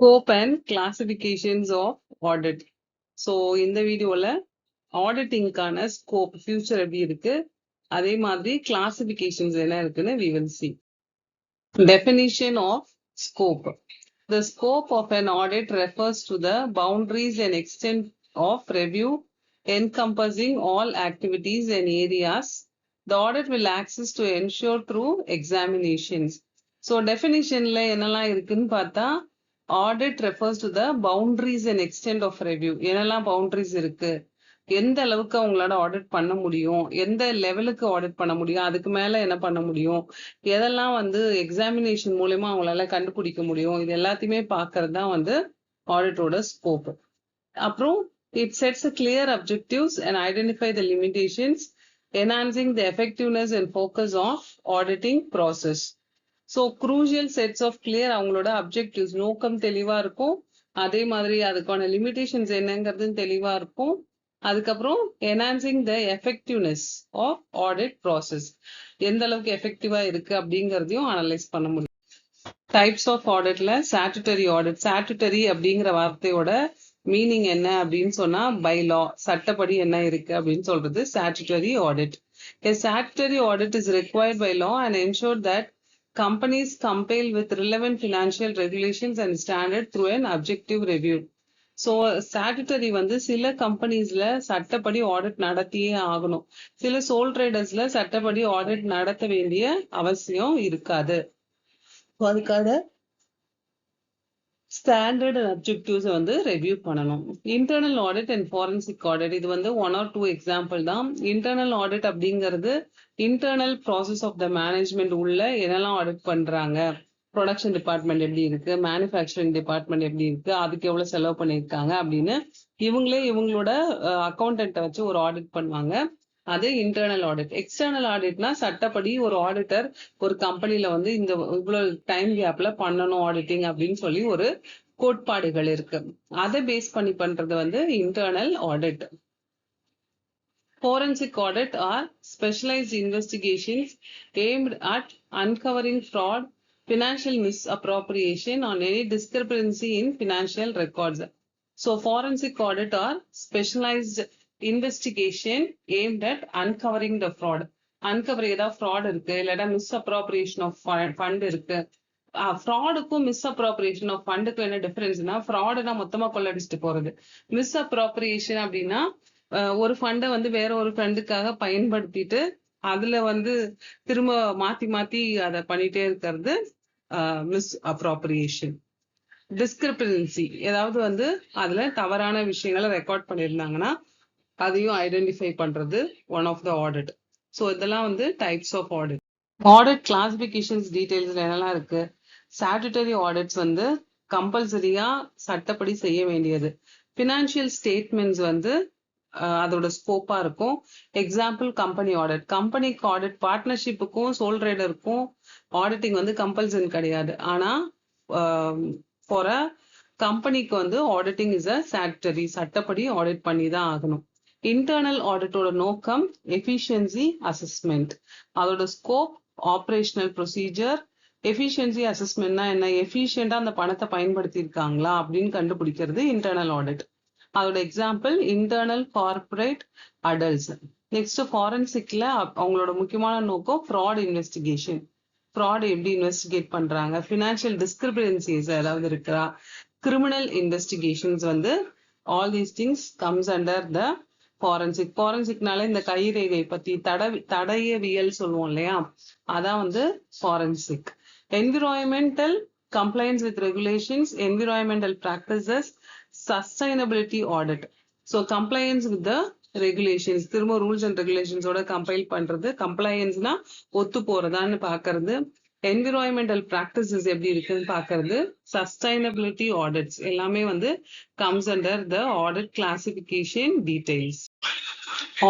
Scope and classifications of audit. So இந்த வீடியோல auditingக்கான scope future எப்படி இருக்கு, அதே மாதிரி classifications என்ன இருக்குன்னு we will see. Definition of scope. The scope of an audit refers to the boundaries and extent of review encompassing all activities and areas the audit will access to ensure through examinations. So definitionல என்னெல்லாம் இருக்குன்னு பார்த்தா audit refers to the boundaries and extent of review. என்னெல்லாம் boundaries இருக்கு, எந்த அளவுக்கு அவங்களால audit பண்ண முடியும், எந்த லெவலுக்கு ஆடிட் பண்ண முடியும், அதுக்கு மேல என்ன பண்ண முடியும், எதெல்லாம் வந்து எக்ஸாமினேஷன் மூலமா அவங்களால கண்டுபிடிக்க முடியும், இது எல்லாத்தையுமே பார்க்கறது தான் வந்து ஆடிட்டோட ஸ்கோப். அப்புறம் it sets a clear objectives and identify the limitations, enhancing the effectiveness and focus of auditing process. So crucial sets of clear அவங்களோட objectives, நோக்கம் தெளிவா இருக்கும், அதே மாதிரி அதுக்கான லிமிடேஷன்ஸ் என்னங்கிறது தெளிவா இருக்கும். அதுக்கப்புறம் enhancing the effectiveness of audit process, எந்த அளவுக்கு எஃபெக்டிவா இருக்கு அப்படிங்கறதையும் அனலைஸ் பண்ண முடியும். டைப்ஸ் ஆஃப் ஆடிட்ல ஸ்டாட்டுட்டரி ஆடிட். ஸ்டாட்டுட்டரி அப்படிங்கிற வார்த்தையோட மீனிங் என்ன அப்படின்னு சொன்னா பை லா, சட்டப்படி என்ன இருக்கு அப்படின்னு சொல்றது statutory audit. A statutory audit is required by law and ensure that companies comply with relevant financial regulations and standards through an objective review. So statutory வந்து சில கம்பெனிஸ்ல சட்டப்படி ஆடிட் நடத்தியே ஆகணும், சில சோல் ட்ரேடர்ஸ்ல சட்டப்படி ஆடிட் நடத்த வேண்டிய அவசியம் இருக்காது. அதுக்காக ஸ்டாண்டர்ட் அண்ட் அப்ஜெக்டிவ்ஸ் வந்து ரெவியூ பண்ணணும். Internal audit and forensic audit, இது வந்து 1 or 2 எக்ஸாம்பிள் தான். இன்டர்னல் ஆடிட் அப்படிங்கிறது internal process of the management உள்ள என்னெல்லாம் ஆடிட் பண்றாங்க, ப்ரொடக்ஷன் டிபார்ட்மெண்ட் எப்படி இருக்கு, மேனுஃபேக்சரிங் டிபார்ட்மெண்ட் எப்படி இருக்கு, அதுக்கு எவ்வளவு செலவு பண்ணியிருக்காங்க அப்படின்னு இவங்களே இவங்களோட அக்கௌண்டன்ட்டை வச்சு ஒரு ஆடிட் பண்ணுவாங்க. அது இன்டர்னல் ஆடிட். எக்ஸ்டர்னல் ஆடிட்னா சட்டப்படி ஒரு ஆடிட்டர் ஒரு கம்பெனில வந்து இந்த இவ்வளவு டைம் கேப்ல பண்ணணும் ஆடிட்டிங் அப்படின்னு சொல்லி ஒரு கோட்பாடுகள் இருக்கு, அதை பேஸ் பண்ணி பண்றது வந்து internal audit. Forensic audit are specialized investigations aimed at uncovering fraud, financial misappropriation, or any discrepancy in financial records. So forensic audit are specialized investigation aimed at uncovering the fraud. Uncover ஏதாவது fraud இருக்கு, இல்லைன்னா misappropriation of fund இருக்கு. ஃப்ராடுக்கும் மிஸ்அப்ராப்ரியேஷன் of ஃபண்டுக்கும் என்ன டிஃபரன்ஸ்னா, ஃப்ராடுனா மொத்தமா கொள்ளடிச்சிட்டு போறது, மிஸ்அப்ராப்ரியேஷன் அப்படின்னா ஒரு ஃபண்டை வந்து வேற ஒரு ஃபண்டுக்காக பயன்படுத்திட்டு அதுல வந்து திரும்ப மாத்தி மாத்தி அதை பண்ணிட்டே இருக்கிறது மிஸ் அப்ராப்ரியேஷன். டிஸ்கிரிபன்சி, ஏதாவது வந்து அதுல தவறான விஷயங்களை ரெக்கார்ட் பண்ணியிருந்தாங்கன்னா அதையும் ஐடென்டிஃபை பண்றது one of the audit. So இதெல்லாம் வந்து types of audit. Audit classifications டீடைல்ஸ்ல என்னெல்லாம் இருக்கு. ஸ்டாட்டுட்டரி ஆடிட்ஸ் வந்து கம்பல்சரியா சட்டப்படி செய்ய வேண்டியது. ஃபினான்ஷியல் ஸ்டேட்மெண்ட்ஸ் வந்து அதோட ஸ்கோப்பா இருக்கும். Example company audit. கம்பெனிக்கு ஆடிட், பார்ட்னர்ஷிப்புக்கும் சோல் ட்ரேடருக்கும் ஆடிட்டிங் வந்து கம்பல்சரி கிடையாது, ஆனா ஃபார் அ கம்பெனிக்கு வந்து ஆடிட்டிங் இஸ் அ ஸ்டாட்டுட்டரி, சட்டப்படி ஆடிட் பண்ணி தான் ஆகணும். இன்டர்னல் ஆடிட்டோட நோக்கம் எஃபிஷியன்சி அசஸ்மெண்ட், அதோட ஸ்கோப் ஆப்ரேஷனல் ப்ரொசீஜர். எஃபிஷியன்சி அசஸ்மெண்ட்னா என்ன, எஃபிஷியண்டா அந்த பணத்தை பயன்படுத்தி இருக்காங்களா அப்படின்னு கண்டுபிடிக்கிறது இன்டர்னல் ஆடிட். அதோட example internal corporate audits. Next ஃபாரன்சிக்ல அவங்களோட முக்கியமான நோக்கம் ஃப்ராட் இன்வெஸ்டிகேஷன், ஃப்ராட் எப்படி இன்வெஸ்டிகேட் பண்றாங்க, ஃபினான்ஷியல் டிஸ்கிரிபன்சிஸ் ஏதாவது இருக்கா, கிரிமினல் இன்வெஸ்டிகேஷன்ஸ் வந்து all these things comes under the forensic. ஃபாரன்சிக்னால இந்த கைரேகை பத்தி தடயவியல் சொல்லுவோம் இல்லையா, அதான் வந்து forensic. Environmental compliance with regulations, environmental practices, sustainability audit. So compliance with the regulations, திரும்ப rules and regulations ஓட கம்பைல் பண்றது. கம்ப்ளையன்ஸ்னா ஒத்து போறதான்னு பாக்குறது. என்விரான்மெண்டல் பிராக்டிசஸ் எப்படி இருக்குன்னு பாக்குறது. சஸ்டைனபிலிட்டி ஆடிட்ஸ் எல்லாமே வந்து comes under the audit classification details.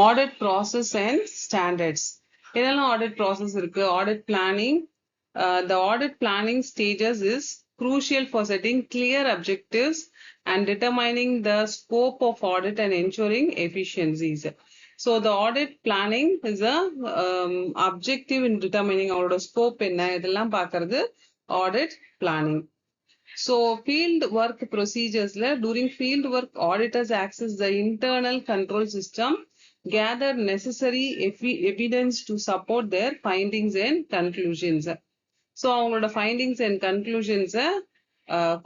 Audit process and standards. என்னெல்லாம் audit process இருக்கு. Audit planning. The audit planning stages is crucial for setting clear objectives and determining the scope of audit and ensuring efficiencies. So the audit planning is a objective in determining our scope என்ன, இதெல்லாம் பார்க்கறது audit planning. So field work procedures during field work, auditors access the internal control system, gather necessary evidence to support their findings and conclusions. So அவங்களோட findings and கன்க்ளூஷன்ஸை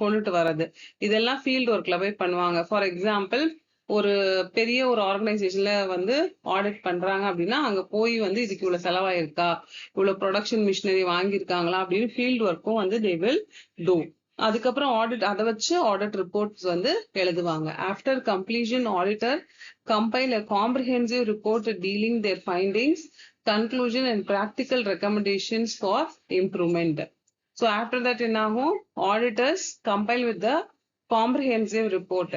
கொண்டுட்டு வர்றது இதெல்லாம் field ஒர்க்ல போய் பண்ணுவாங்க. ஃபார் எக்ஸாம்பிள் ஒரு பெரிய ஒரு ஆர்கனைசேஷன்ல வந்து ஆடிட் பண்றாங்க அப்படின்னா அங்க போய் வந்து இதுக்கு இவ்வளவு செலவாயிருக்கா, இவ்வளவு ப்ரொடக்ஷன் மிஷினரி வாங்கியிருக்காங்களா அப்படின்னு ஃபீல்டு ஒர்க்கும் வந்து தே வில் டூ. அதுக்கப்புறம் ஆடிட் அதை வச்சு ஆடிட் ரிப்போர்ட்ஸ் வந்து எழுதுவாங்க. After completion auditor compile a comprehensive report dealing their findings, conclusion and practical recommendations for improvement. So after that என்னாகும், auditors compile with the comprehensive report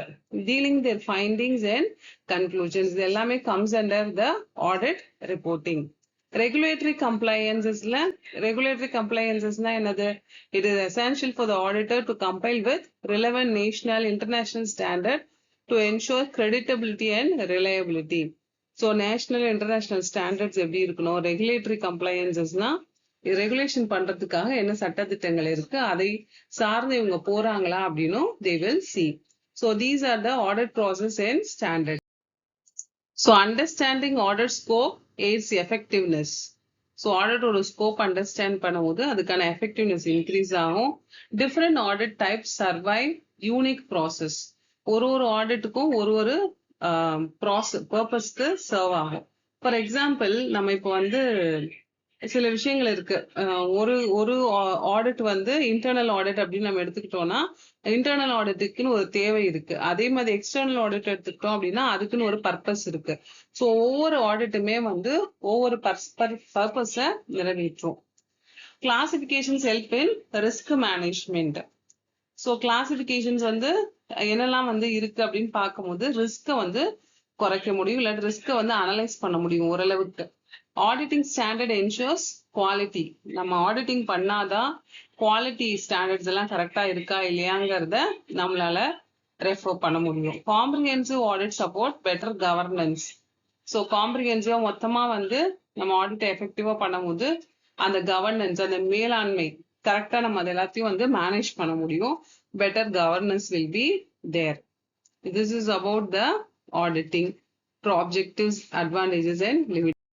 dealing their findings and conclusions. இது எல்லாமே comes under the audit reporting. Regulatory compliances என்னது? It is essential for the auditor to compile with relevant national international standard to ensure credibility and reliability. So national international standards எப்படி இருக்கணும்? Regulatory compliancesனா regulation பண்றதுக்காக என்ன சட்டதிட்டங்கள் இருக்கு, அதை சார்ந்து இவங்க போறாங்களா அப்படின்னும் they will see. So these are the audit process and standards. So understanding audit scope aids effectiveness. So ஆடிட்டோட ஸ்கோப் அண்டர்ஸ்டாண்ட் பண்ணும்போது அதுக்கான எஃபெக்டிவ்னஸ் இன்க்ரீஸ் ஆகும். Different audit type survive unique process. ஒரு ஆடிட்டுக்கும் ஒரு பர்பஸ்க்கு சர்வ் ஆகும். ஃபார் எக்ஸாம்பிள் நம்ம இப்போ வந்து சில விஷயங்கள் இருக்கு. ஒரு ஆடிட் வந்து இன்டர்னல் ஆடிட் அப்படின்னு நம்ம எடுத்துக்கிட்டோம்னா இன்டர்னல் ஆடிட்டுக்குன்னு ஒரு தேவை இருக்கு. அதே மாதிரி எக்ஸ்டர்னல் ஆடிட் எடுத்துக்கிட்டோம் அப்படின்னா அதுக்குன்னு ஒரு பர்பஸ் இருக்கு. ஸோ ஒவ்வொரு ஆடிட்டுமே வந்து ஒவ்வொரு பர்பஸை நிறைவேற்றும். Classifications help in risk management. So classifications வந்து என்னெல்லாம் வந்து இருக்கு அப்படின்னு பார்க்கும்போது ரிஸ்கை வந்து குறைக்க முடியும், இல்லாட்டி ரிஸ்கை வந்து அனலைஸ் பண்ண முடியும் ஓரளவுக்கு. Auditing standard ensures quality. நம்ம ஆடிட்டிங் பண்ணாதான் குவாலிட்டி ஸ்டாண்டர்ட்ஸ் எல்லாம் கரெக்டா இருக்கா இல்லையாங்கிறத நம்மளால ரெஃபர் பண்ண முடியும். Comprehensive audit support better governance. So காம்ப்ரிஹென்சிவா மொத்தமா வந்து நம்ம ஆடிட்டை எஃபெக்டிவா பண்ணும்போது அந்த கவர்னன்ஸ், அந்த மேலாண்மை கரெக்டா நம்ம அது எல்லாத்தையும் வந்து மேனேஜ் பண்ண முடியும். Better governance will be there. This is about the auditing, objectives, advantages and limitations.